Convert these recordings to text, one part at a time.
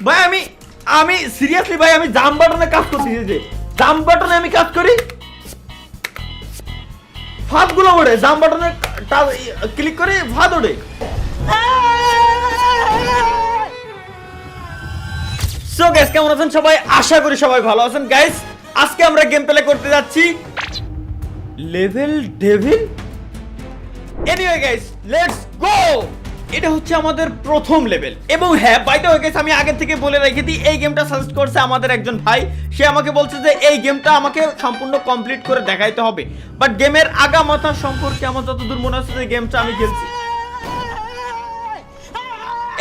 ভাই আমি সিরিয়াসলি ভাই আমি জাম্প বাটনে কাজ করতেছি, যে জাম্প বাটনে আমি কাজ করি ফাঁদ গুলো ওড়ে, জাম্প বাটনে ক্লিক করে ফাঁদ ওড়ে। সো গাইস কেমন আছেন সবাই? আশা করি সবাই ভালো আছেন। গাইস আজকে আমরা গেম প্লে করতে যাচ্ছি level devil. Anyway guys let's go. এটা হচ্ছে আমাদের প্রথম লেভেল, এবং হ্যাঁ বাই দ্য ওয়ে গাইস আমি আগে থেকে বলে রেখে দিই, এই গেমটা সাজেস্ট করছে আমাদের একজন ভাই। সে আমাকে বলছে যে এই গেমটা আমাকে সম্পূর্ণ কমপ্লিট করে দেখাইতে হবে, বাট গেমের আগামাথা সম্পর্কে আমার যতদূর মনে হচ্ছে যে গেমটা আমি খেলছি।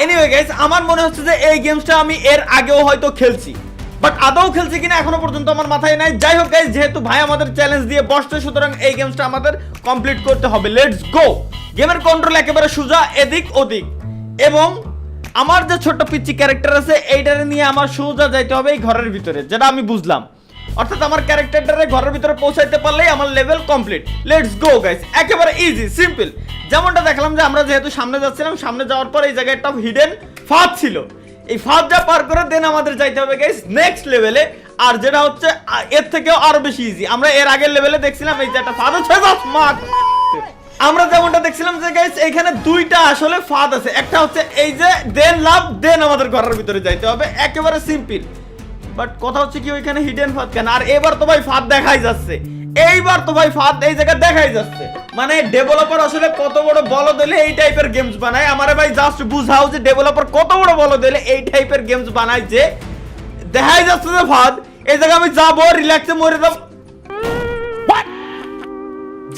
এনিওয়ে গাইস আমার মনে হচ্ছে যে এই গেমটা আমি এর আগেও হয়তো খেলছি, বাট আদৌ খেলছি কিনা এখনো পর্যন্ত আমার মাথায় নাই। যাই হোক গাইস, যেহেতু ভাই আমাদের চ্যালেঞ্জ দিয়ে বসছে, সুতরাং এই গেমটা আমাদের কমপ্লিট করতে হবে। Let's go. গেমের কন্ট্রোল একেবারে সোজা, এদিক ওদিক, এবং আমার যে ছোট্ট পিচ্চি ক্যারেক্টার আছে এইটারে নিয়ে আমার সোজা যাইতে হবে এই ঘরের ভিতরে, যেটা আমি বুঝলাম। অর্থাৎ আমার ক্যারেক্টারটারে ঘরের ভিতরে পৌঁছাইতে পারলেই আমার level complete. Let's go guys, একেবারে ইজি সিম্পল। যেমনটা দেখলাম যে আমরা যেহেতু সামনে যাচ্ছিলাম, সামনে যাওয়ার পর এই জায়গায় একটা হিডেন ফাঁদ ছিল, এই ফাঁদটা পার করে দেন আমাদের যাইতে হবে গাইস নেক্সট লেভেলে। আর যেটা হচ্ছে এর থেকেও আরো বেশি ইজি। আমরা এর আগের লেভেলে দেখছিলাম এই যে একটা ফাঁদ আছে, আমরা যেমনটা দেখছিলাম যে গাইস এখানে দুইটা আসলে ফাঁদ আছে। একটা হচ্ছে এই যে দেন লাভ, দেন আমাদের ঘরের ভিতরে যাইতে হবে, একেবারে সিম্পল। বাট কথা হচ্ছে কি ওইখানে হিডেন ফাঁদ কেন? আর এবার তো ভাই ফাঁদ দেখাই যাচ্ছে, এইবার তো ভাই ফাঁদ এই জায়গায় দেখাই যাচ্ছে। মানে ডেভেলপার আসলে কত বড় বলদ হলে এই টাইপের গেমস বানায়। আমারে ভাই জাস্ট বুঝাও যে ডেভেলপার কত বড় বলদ হলে এই টাইপের গেমস বানায়, যে দেখাই যাচ্ছে যে ফাঁদ এই জায়গায় আমি যাবো রিল্যাক্সে মরে যাব।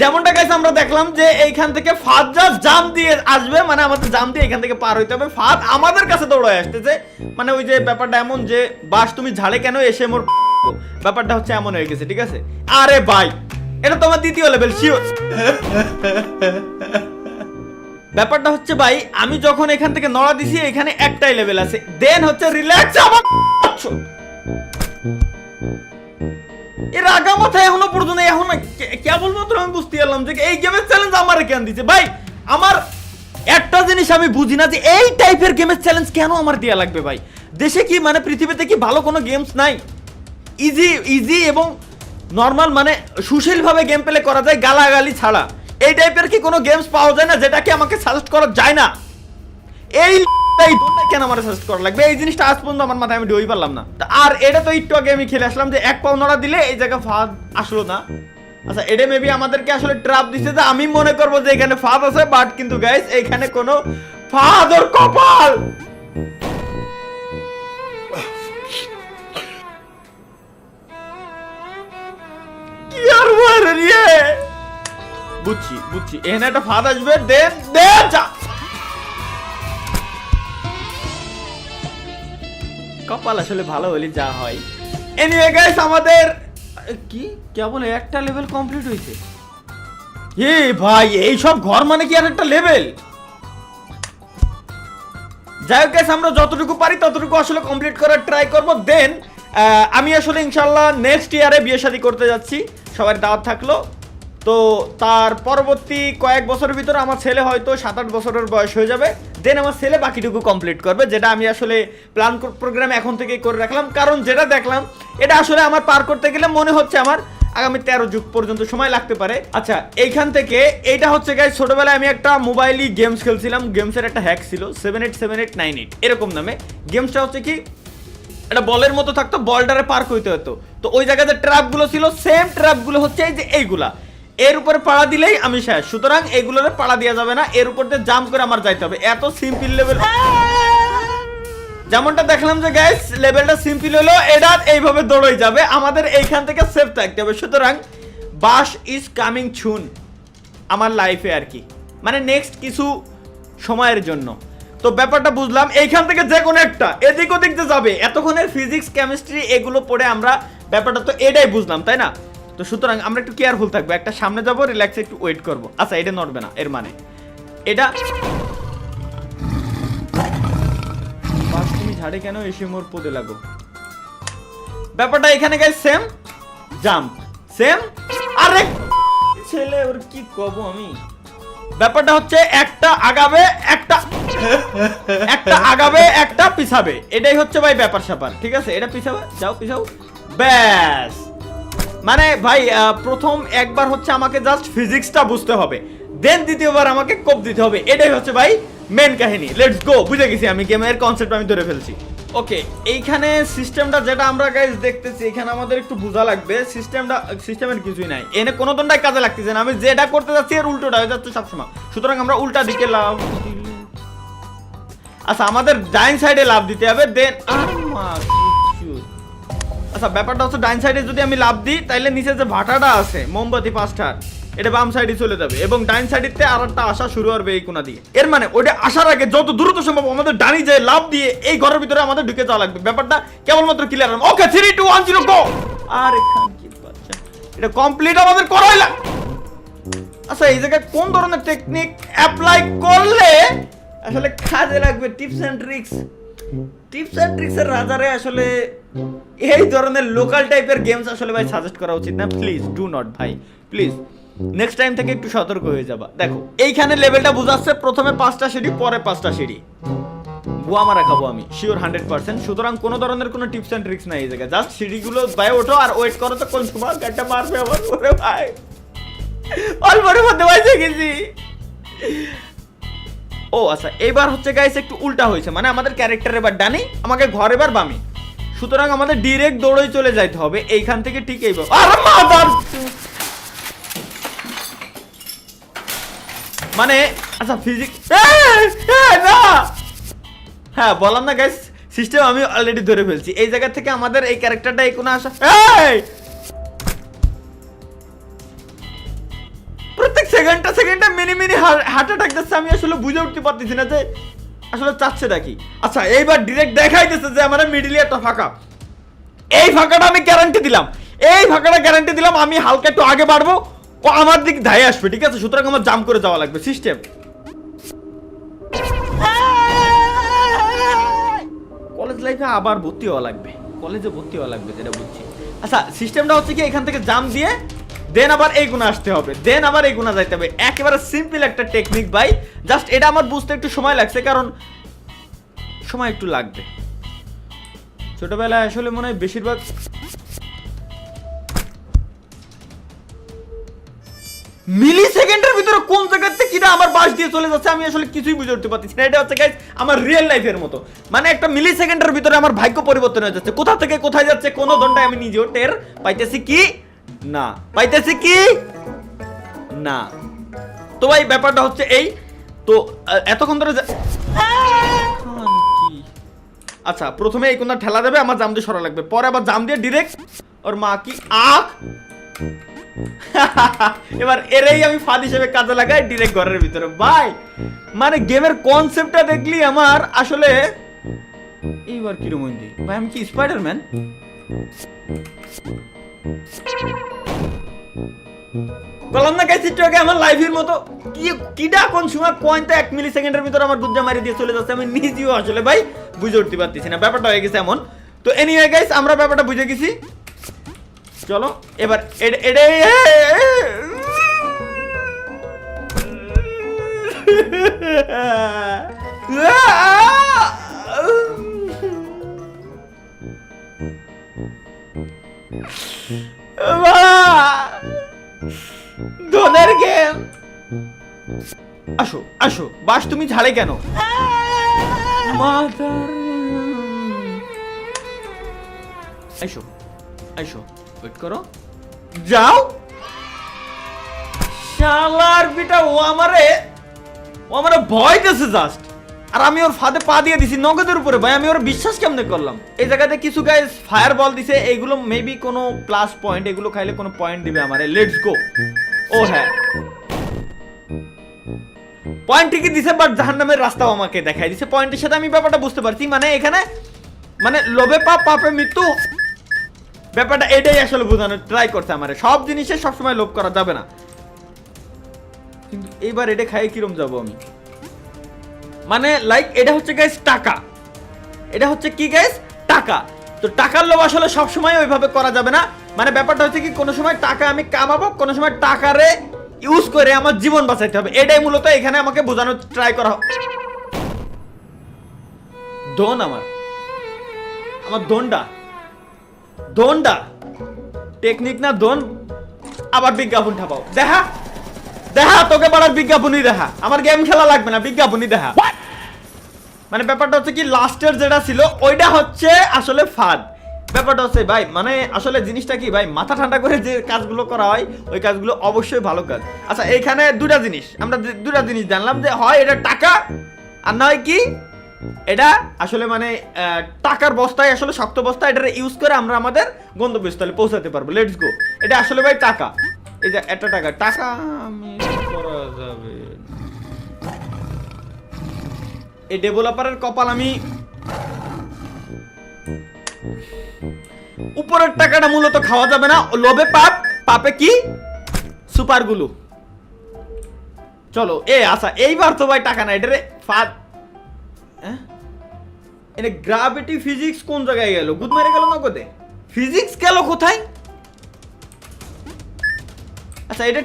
যেমনটা গাইস আমরা দেখলাম যে এইখান থেকে ফাঁদ যা জাম দিয়ে আসবে, মানে আমাদের জাম দিয়ে এখান থেকে পার হইতে হবে, ফাঁদ আমাদের কাছে দৌড়ায় আসতেছে। মানে ওই যে ব্যাপারটা এমন যে বাস তুমি ঝাড়ে কেন এসে মোর, ব্যাপারটা হচ্ছে এমন হয়ে গেছে, ঠিক আছে? আরে ভাই এটা তোমার দ্বিতীয় লেভেল শিওর। ব্যাপারটা হচ্ছে ভাই আমি যখন এখান থেকে নড়া দিছি এখানে একটাই লেভেল আছে, দেন হচ্ছে রিল্যাক্স আবার। এর আগামাথা এখনো পর্যন্ত এখন কেবলমাত্র আমি বুঝতে পারলাম যে এই গেমের চ্যালেঞ্জ আমার কেন দিচ্ছে। ভাই আমার একটা জিনিস আমি বুঝি না যে এই টাইপের গেমের চ্যালেঞ্জ কেন আমার দেয়া লাগবে ভাই। দেশে কি মানে পৃথিবীতে কি ভালো কোনো গেমস নাই? ইজি এবং নর্মাল মানে সুশীলভাবে গেম প্লে করা যায় গালাগালি ছাড়া। এই টাইপের কি কোনো গেমস পাওয়া যায় না যেটাকে আমাকে সাজেস্ট করা যায় না? এই কেন আমার সাজেস্ট করা লাগবে? এই জিনিসটা আজ পর্যন্ত আমার মাথায় আমি ঢুই পারলাম না। আর এটা তো একটু আগে আমি খেলে আসলাম যে এক পাও নড়া দিলে এই জায়গায় ফাঁদ আসলো না। আচ্ছা এটা মেবি আমাদেরকে আসলে ট্র্যাপ দিছে, যে আমি মনে করবো যে এখানে ফাঁদ আছে, বাট কিন্তু গাইস এইখানে কোনো ফাঁদ ওর কপাল। কি আর বলে রে, বুঝছি এখানে একটা ফাঁদ আসবে, দেন যা কপাল আসলে ভালো হলে যা হয়। এনিওয়ে গাইস আমাদের কি কেবল একটা লেভেল কমপ্লিট হয়েছে। এ ভাই এই সব ঘর মানে কি আর একটা লেভেল? যাই হোক গাইস আমরা যতটুকু পারি ততটুকু আসলে কমপ্লিট করার ট্রাই করব। দেন আমি আসলে ইনশাআল্লাহ নেক্সট ইয়ারে বিয়ে শাদী করতে যাচ্ছি, সবার দাওয়াত থাকলো। তো তার পরবর্তী কয়েক বছরের ভিতরে আমার ছেলে হয়তো 7-8 বছরের বয়স হয়ে যাবে, দেন আমার ছেলে বাকিটুকু কমপ্লিট করবে, যেটা আমি আসলে প্ল্যান প্রোগ্রাম এখন থেকেই করে রাখলাম। কারণ যেটা দেখলাম এটা আসলে আমার পার করতে গেলে মনে হচ্ছে আমার আগামী 13 যুগ পর্যন্ত সময় লাগতে পারে। আচ্ছা এইখান থেকে এইটা হচ্ছে গাইস ছোটবেলায় আমি একটা মোবাইলই গেমস খেলছিলাম, গেমসের একটা হ্যাক ছিল 787898 এরকম নামে। গেমসটা হচ্ছে কি এটা বলের মতো থাকতো, বলটারে পার করতে হতো। তো ওই জায়গাতে ট্র্যাপগুলো ছিল, সেম ট্র্যাপগুলো হচ্ছে এই যে এইগুলা, এর উপরে পাড়া দিলেই আমি শেষ। সুতরাং এগুলোরে পাড়া দেওয়া যাবে না, এর উপর দিয়ে জাম্প করে আমার যাইতে হবে। এত সিম্পল লেভেল। যেমনটা দেখলাম যে গাইস লেভেলটা সিম্পল হলো, এটা এইভাবে দৌড়ই যাবে, আমাদের এইখান থেকে সেফ থাকতে হবে। সুতরাং বাস ইজ কামিং সুন আমার লাইফে আর কি, মানে নেক্সট কিছু সময়ের জন্য। তো ব্যাপারটা বুঝলাম, এইখান থেকে যে কোনো একটা এদিক ওদিক যে যাবে, এতক্ষণের ফিজিক্স কেমিস্ট্রি এগুলো পড়ে আমরা ব্যাপারটা তো এটাই বুঝলাম, তাই না? তো সুতরাং আমরা একটু কেয়ারফুল থাকবো, একটা সামনে যাবো রিল্যাক্সে একটু ওয়েট করবো। আচ্ছা এটা নড়বে না, এর মানে এটা তুমি ঝাড়ে কেন এসে মোর পদে লাগো। ব্যাপারটা এখানে গাইস সেম জাম্প সেম। আরে ছেলে ওর কি কব আমি, ব্যাপারটা হচ্ছে একটা আগাবে একটা আগাবে একটা পিছাবে, এটাই হচ্ছে ভাই ব্যাপার স্যাপার, ঠিক আছে? এটা পিছাবে, যাও পিছাও, ব্যাস। মানে ভাই প্রথম একবার হচ্ছে আমাকে জাস্ট ফিজিক্সটা বুঝতে হবে, দেন দ্বিতীয়বার আমাকে কোপ দিতে হবে, এটাই হচ্ছে ভাই মেন কাহিনী। লেটস গো, বুঝে গেছি আমি, গেমের কনসেপ্ট আমি ধরে ফেলছি। ওকে, এইখানে সিস্টেমটা যেটা আমরা গাইস দেখতেছি, এখানে আমাদের একটু বোঝা লাগবে। সিস্টেমের কিছুই নাই, এনে কোনো দণ্ডাই কাজে লাগতেছে না, আমি যেটা করতে যাচ্ছি এর উল্টোটা হয়ে যাচ্ছে সবসময়, সুতরাং আমরা উল্টা দিকে লাভ। আচ্ছা, আমাদের ডাইন সাইডে লাভ দিতে হবে, দেন আচ্ছা ব্যাপারটা হচ্ছে ডাইন সাইডে যদি আমি লাভ দিই তাহলে নিচে যে ভাটাটা আছে মোমবাতি 5টার, এটা বাম সাইডে চলে যাবে এবং ডাইন সাইডেতে আরেকটা আসা শুরু হবে এই কোণা দিয়ে। এর মানে ওইটা আসার আগে যত দ্রুত সম্ভব আমাদের ডানি যে লাভ দিয়ে এই ঘরের ভিতরে আমাদের ঢুকে যাওয়া লাগবে। ব্যাপারটা কেবলমাত্র ক্লিয়ার হবে। ওকে 3 2 1 0 গো। আরে খান কি বাচ্চা, এটা কমপ্লিট আমাদের করাই লাগবে। আচ্ছা, এই জায়গায় কোন ধরনের টেকনিক অ্যাপ্লাই করলে আসলে কাজে লাগবে? টিপস এন্ড ট্রিক্স এর রাজারে আসলে এই ধরনের লোকাল টাইপের গেমস আসলে ভাই সাজেস্ট করা উচিত না। প্লিজ ডু নট ভাই, প্লিজ নেক্সট টাইম থেকে একটু সতর্ক হয়ে যাবা। দেখো এইখানে লেভেলটা বোঝাচ্ছে, প্রথমে 5টা সিঁড়ি, পরে 5টা সিঁড়ি। বুয়া মারা খাবো আমি শিওর 100%। সুতরাং কোনো ধরনের কোনো টিপস এন্ড ট্রিক্স নাই এই জায়গায়, জাস্ট সিঁড়িগুলো বাইরে ওঠো আর ওয়েট করো তো কোন সময় গাড়িটা মারবে আমার করে ভাই। অল্পের মধ্যে বাইরে গেছি। ও আচ্ছা, এইবার হচ্ছে গাইস একটু উল্টা হয়েছে, মানে আমাদের ক্যারেক্টার এবার ডানে, আমাকে ঘর এবার বামে, সুতরাং আমাদের ডিরেক্ট দৌড়ে চলে যাইতে হবে এইখান থেকে ঠিক এইবার। আরে মাদার, মানে আচ্ছা ফিজিক্স না, হ্যাঁ বললাম না গাইস, সিস্টেম আমি অলরেডি ধরে ফেলছি। এই জায়গা থেকে আমাদের এই ক্যারেক্টারটা এই কোণে আসা, প্রত্যেক সেকেন্ডে মিনি হার্ট অ্যাটাক দিচ্ছে, আমি আসলে বুঝে উঠতে পারতেছি না যে আসলে চাচ্ছেটা কি। আচ্ছা এইবার ডিরেক্ট দেখাইতেছে যে আমার মিডলে একটা ফাঁকা, এই ফাঁকাটা আমি গ্যারান্টি দিলাম, আমি হালকা একটু আগে বাড়বো, ও আমার দিক ধায়ে আসবে, ঠিক আছে? সুতরাং আমার জাম্প করে যাওয়া লাগবে। সিস্টেম কলেজ লাইফে আবার ভর্তি হওয়া লাগবে, কলেজে ভর্তি হওয়া লাগবে যেটা বুঝছি। আচ্ছা সিস্টেমটা হচ্ছে কি, এখান থেকে জাম্প দিয়ে দেন আবার এই গুণা আসতে হবে, দেন আবার এই গুণা যাইতে হবে। একেবারে সিম্পল একটা টেকনিক ভাই, জাস্ট এটা আমার বুঝতে একটু সময় লাগছে, কারণ সময় একটু লাগবে। ছোটবেলায় আসলে মনে হয় বেশিরভাগ মিলি সেকেন্ডের ভিতরে কোন জায়গাতে কিনা আমার বাস দিয়ে চলে যাচ্ছে আমি আসলে কিছুই বুঝে উঠতে পারছি না। এটা হচ্ছে গাইস আমার রিয়েল লাইফের মতো, মানে একটা মিলি সেকেন্ডের ভিতরে আমার ভাগ্য পরিবর্তন হয়ে যাচ্ছে, কোথা থেকে কোথায় যাচ্ছে কোনো দণ্ডায় আমি নিজেও টের পাইতেছি কি না, তো ভাই ব্যাপারটা হচ্ছে এই। তো এতক্ষণ ধরে আচ্ছা প্রথমে এই কোনটা ঠেলা দেবে, আমার জাম দিয়ে সরা লাগবে, পরে আবার জাম দিয়ে ডিরেক্ট ওর মা কি আখ এবার এরই আমি ফাঁদ হিসেবে কাজে লাগাই ডিরেক্ট ঘরের ভিতরে। ভাই মানে গেমের কনসেপ্টটা দেখলি আমার আসলে এইবার কিরকম হইছে ভাই, আমি কি স্পাইডারম্যান? বললাম না গাইস একটু আগে আমার লাইফের মতো কিডা কোন সময় কয়েনটা 1 মিলি সেকেন্ডের ভিতরে আমার গুজ্জা মারি দিয়ে চলে যাচ্ছে, আমি নিজেও আসলে ভাই বুঝে উঠতে পারতেছি না, ব্যাপারটা হয়ে গেছে এমন। তো এনিওয়ে গাইস আমরা ব্যাপারটা বুঝে গেছি, চলো এবার ধনের গেম। আসো আসো বাস, তুমি ঝাড়ে কেন? আইসো আইসো, ওয়েট করো, যাও। শালার বিটা ও আমারে ভয় দিয়েছে জাস্ট, আর আমি ওর ফাঁদে পা দিয়ে দিছি নগদের উপরে। ভাই আমি ওর বিশ্বাস কেমনে করলাম? এই জায়গাতে কিছু গাইস ফায়ার বল দিছে, এইগুলো মেবি কোনো প্লাস পয়েন্ট, এগুলো খাইলে কোনো পয়েন্ট দিবে আমারে। Let's go. ও হ্যাঁ পয়েন্ট ঠিকই দিছে, বাট জাহান্নামের রাস্তাও আমাকে দেখাই দিছে। পয়েন্টের সাথে আমি ব্যাপারটা বুঝতে পারছি, মানে এখানে মানে লোভে পাপ পাপে মৃত্যু, ব্যাপারটা এটাই আসলে বোঝানোর ট্রাই করছে আমারে। সব জিনিসে সবসময় লোভ করা যাবে না, কিন্তু এইবার এটা খাই কিরম যাবো আমি, মানে লাইক এটা হচ্ছে গাইস টাকা, এটা হচ্ছে কি গাইস টাকা। তো টাকার লোভ আসলে সবসময় ওইভাবে করা যাবে না, মানে ব্যাপারটা হচ্ছে কি কোনো সময় টাকা আমি কামাবো, কোনো সময় টাকারে ইউজ করে আমার জীবন বাঁচাইতে হবে, এটাই মূলত এখানে আমাকে বোঝানোর ট্রাই করা। দোন আমার দোনটা টেকনিক না দোন, আবার বিজ্ঞাপন ঠাপাও। দেখা তোকে পাড়ার বিজ্ঞাপনই দেখা, আমার গেম খেলা লাগবে না, বিজ্ঞাপনই দেখা। মানে ব্যাপারটা হচ্ছে কি, লাস্টের যেটা ছিল ওইটা হচ্ছে আসলে ফাঁদ। ব্যাপারটা হচ্ছে ভাই, মানে আসলে জিনিসটা কি ভাই, মাথা ঠান্ডা করে যে কাজগুলো করা হয় ওই কাজগুলো অবশ্যই ভালো কাজ। আচ্ছা এইখানে আমরা দুটা জিনিস জানলাম, যে হয় এটা টাকা, আর নয় কি এটা আসলে মানে টাকার বস্তায়, আসলে শক্ত বস্তা, এটা ইউজ করে আমরা আমাদের গন্তব্যস্থলে পৌঁছাতে পারবো। Let's go. এটা আসলে ভাই টাকা, এই যে একটা টাকা আমি করা যাবে। এই ডেভেলপারের কপাল, আমি উপরের টাকাটা মূলত খাওয়া যাবে না, লোভে পাপে কি সুপার গুলো। চলো আচ্ছা এইবার তো ভাই টাকা না, এটারে ফাঁদ। এটা গ্রাভিটি ফিজিক্স কোন জায়গায় গেল? গুদ মেরে গেল না কোথায়? ফিজিক্স গেল কোথায়? আচ্ছা এটা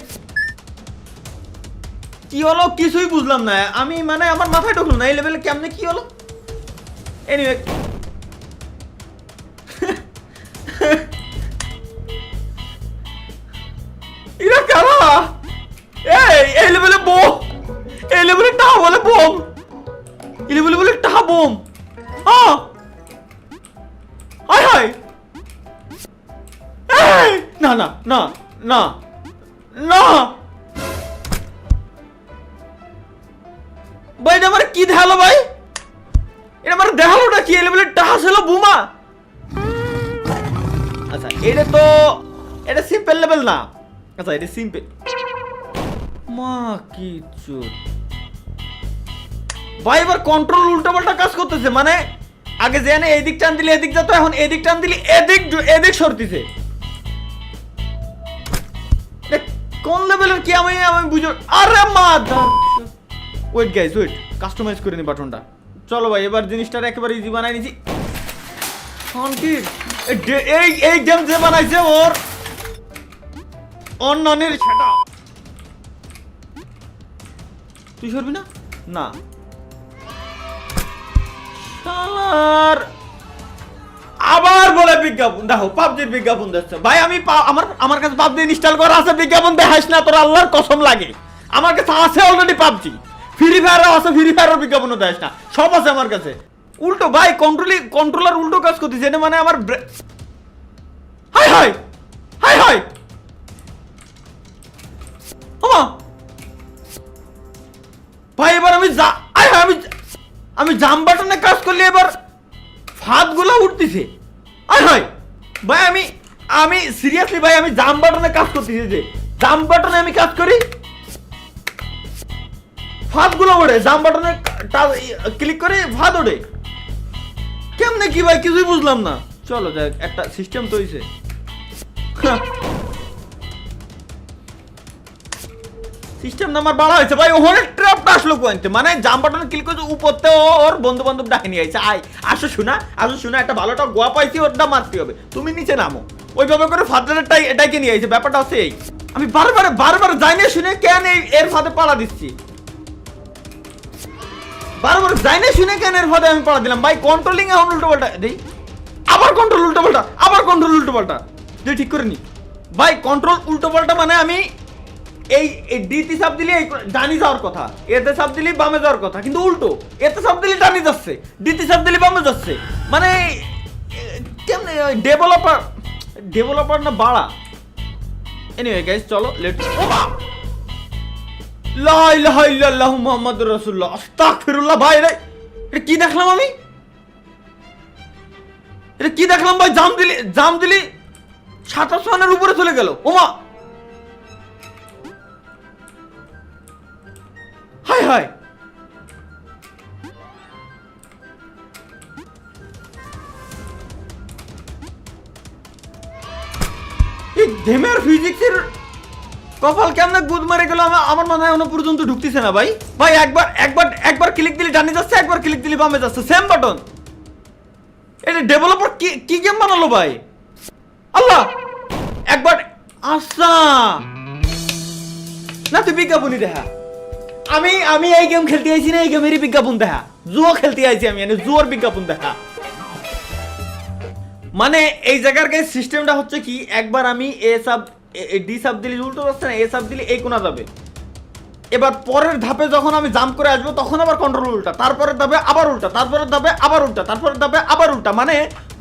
কি হলো কিছুই বুঝলাম না আমি, মানে আমার মাথায় ঢুকলো না এই লেভেলে কেমনে কি হলো। এনিওয়ে এটা কারা? এই লেভেলে বোম, এই লেভেলে টাহা বলে বোম, এই লেভেলে বলে টাহা বোম। হায় না না না না না ভাই, এটা আমার কি দেখালো ভাই? এটা আমার দেখালোটা কি? লেভেলে টাহা ছিল বোমা। আচ্ছা এটা সিম্পল লেভেল না। আচ্ছা এটা সিম্পল মা কি চুত ভাই, এবার কন্ট্রোল উল্টাপাল্টা কাজ করতেছে। মানে আগে যে এই দিক টান দিলে এদিক যেত, এখন এদিক টান দিলে এদিক সরতেছে। কোন লেভেলের কি আমি বুঝো। আরে mother, wait guys wait, customize করে নি বাটনটা। চলো ভাই এবার জিনিসটা একেবারে ইজি বানাই নিছি। এই গেম যে বানাইছে ওর অন্যানের সেটা তুই সরবি না না শালার। আবার বলে বিজ্ঞাপন দেখো, পাবজির বিজ্ঞাপন দিচ্ছে ভাই। আমি আমার কাছে পাবজি ইনস্টল করা আছে, বিজ্ঞাপন দেখাইস না, তোর আল্লাহর কসম লাগে। আমার কাছে আছে অলরেডি পাবজি, ফ্রি ফায়ারও আছে, ফ্রি ফায়ারের বিজ্ঞাপনও দেখাইস না, সব আছে আমার কাছে। উল্টো ভাই কন্ট্রোলার উল্টো কাজ করতেছে, এটা মানে আমার হাই হাই হাই হাই ভাই। এবার আমি জাম বাটনে কাজ করলে এবার ফাঁদ গুলা উঠতেছে। আয় হাই ভাই, আমি সিরিয়াসলি ভাই, আমি জাম বাটনে কাজ করতেছি, যে জাম বাটনে আমি কাজ করি ফাঁদ গুলো ওঠে, জাম বাটনে ক্লিক করে ফাঁদ ওঠে। কেমনে কি ভাই কিছুই বুঝলাম না। চলো যাক, একটা সিস্টেম তো হইছে। সিস্টেম নাম্বার বাড়া হয়েছে ভাই। ওখানে ট্র্যাপটা আসলো কোয়ান্তে, মানে জাম বাটনে ক্লিক করে উপরতে ওর বন্ধু বান্ধব ডাকে নিয়ে আইছে। আসো শোনা একটা ভালোটা গোয়া পাইছি, ওটা মারতে হবে, তুমি নিচে নামো। ওইভাবে করে ফাদারটাই এটাকে নিয়ে আইছে। ব্যাপারটা হচ্ছে এই, আমি বারবার যাই না শুনে কেন এর ফাঁদে পাড়া দিচ্ছি, বারবার যাই না শুনে কেন এর ফাঁদে আমি পাড়া দিলাম ভাই। কন্ট্রোলিং এখন উল্টো পাল্টা দেই, আবার কন্ট্রোল উল্টো পাল্টা তুই ঠিক করে নি ভাই। কন্ট্রোল উল্টো পাল্টা মানে আমি এই ডিতে চাপ দিলে ডানি যাওয়ার কথা, এতে চাপ দিলে বামে যাওয়ার কথা, কিন্তু উল্টো। এতে চাপ দিলে ডানি যাচ্ছে, ডিতে চাপ দিলে বামে যাচ্ছে। মানে কেমনে ডেভেলপার না বাড়া। এনিওয়ে গাইস চলো লেটস লা ইলাহা ইল্লাল্লাহু মুহাম্মাদুর রাসূলুল্লাহ আস্তাগফিরুল্লাহ। ভাই রে এটা কি দেখলাম আমি? এটা কি দেখলাম ভাই? জাম দিলি 27 রানের উপরে চলে গেল। ওমা হাই হাই, এই গেমের ফিজিক্সের কপাল কেমনে গুদ মারে গেল আমার মাথায় এখনো পর্যন্ত ঢুকতেছে না ভাই। ভাই একবার ক্লিক দিলে ডানে যাচ্ছে, একবার ক্লিক দিলে বামে যাচ্ছে, সেম বাটন। এটা ডেভেলপার কি গেম বানালো ভাই? আল্লাহ একবার আচ্ছা না তুই বিজ্ঞাপনই দেখা। আমি আমি এই গেম খেলতে আইছি না, এই গেমেরই বিজ্ঞাপন দেখা। জুয়ো খেলতে আইছি আমি, মানে জুয়োর বিজ্ঞাপন দেখা। মানে এই জায়গার গাইস সিস্টেমটা হচ্ছে কি, একবার আমি এ সাব ডি সাব দিলে উল্টো যাচ্ছে না, এ সাব দিলে এই কোনা যাবে। এবার পরের ধাপে যখন আমি জাম্প করে আসবো তখন আবার কন্ট্রোল উল্টা, তারপরের ধাপে আবার উল্টা, তারপরের ধাপে আবার উল্টা, তারপরের ধাপে আবার উল্টা, মানে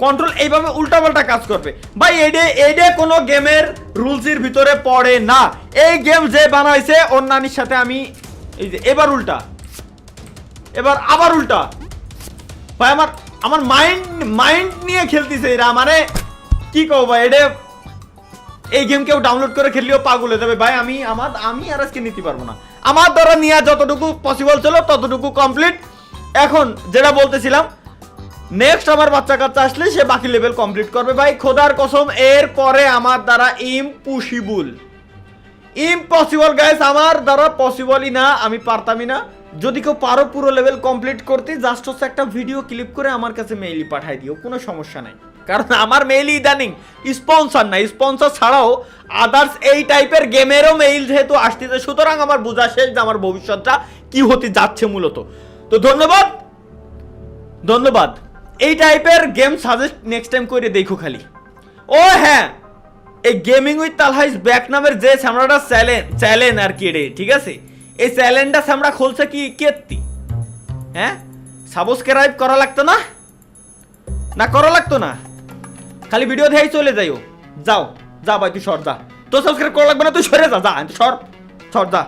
কন্ট্রোল এইভাবে উল্টা পাল্টা কাজ করবে ভাই। এইডে কোনো গেমের রুলসের ভিতরে পড়ে না। এই গেম যে বানাইছে ওর নানির সাথে আমি এই যে এবার উল্টা, এবার আবার উল্টা ভাই। আমার মাইন্ড নিয়ে খেলতেছে এরা, মানে কি কও ভাই, এটা এই গেম কেউ ডাউনলোড করে খেললেও পাগল হয়ে যাবে ভাই। আমি আর আজকে নিতে পারবো না। আমার দ্বারা নিয়ে যতটুকু পসিবল ছিল ততটুকু কমপ্লিট। এখন যেটা বলতেছিলাম, নেক্সট আমার বাচ্চা কাচ্চা আসলে সে বাকি লেভেল কমপ্লিট করবে ভাই, খোদার কসম। এর পরে আমার দ্বারা ইম্পসিবল গাইস, আমার দ্বারা পসিবলই না, আমি পারতামই না। যদি কেউ পারো পুরো লেভেল কমপ্লিট করতে, জাস্ট হচ্ছে একটা ভিডিও ক্লিপ করে আমার কাছে মেইলি পাঠাই দিও, কোনো সমস্যা নাই। কারণ আমার মেইল ইদানিং স্পন্সর না, স্পন্সর ছাড়াও আদার্স এই টাইপের গেমেরও মেইল যেহেতু আসতেছে, সুতরাং আমার বোঝা শেষ যে আমার ভবিষ্যৎটা কি হতে যাচ্ছে মূলত। তো ধন্যবাদ। এই টাইপের গেম সাজেস্ট নেক্সট টাইম করে দেখো খালি। ও হ্যাঁ, এই gaming with Talha is back নামের যে সামরাটা চ্যালেঞ্জ আর কি রে, ঠিক আছে, এই চ্যালেঞ্জটা সামরা খুলছে কি কেত্তি, হ্যাঁ সাবস্ক্রাইব করা লাগতো না করা লাগতো না, খালি ভিডিও দেখেই চলে যাও যা ভাই, তুই সর যা, তো সাবস্ক্রাইব করা লাগবে না, তুই সরে যা, সর যা।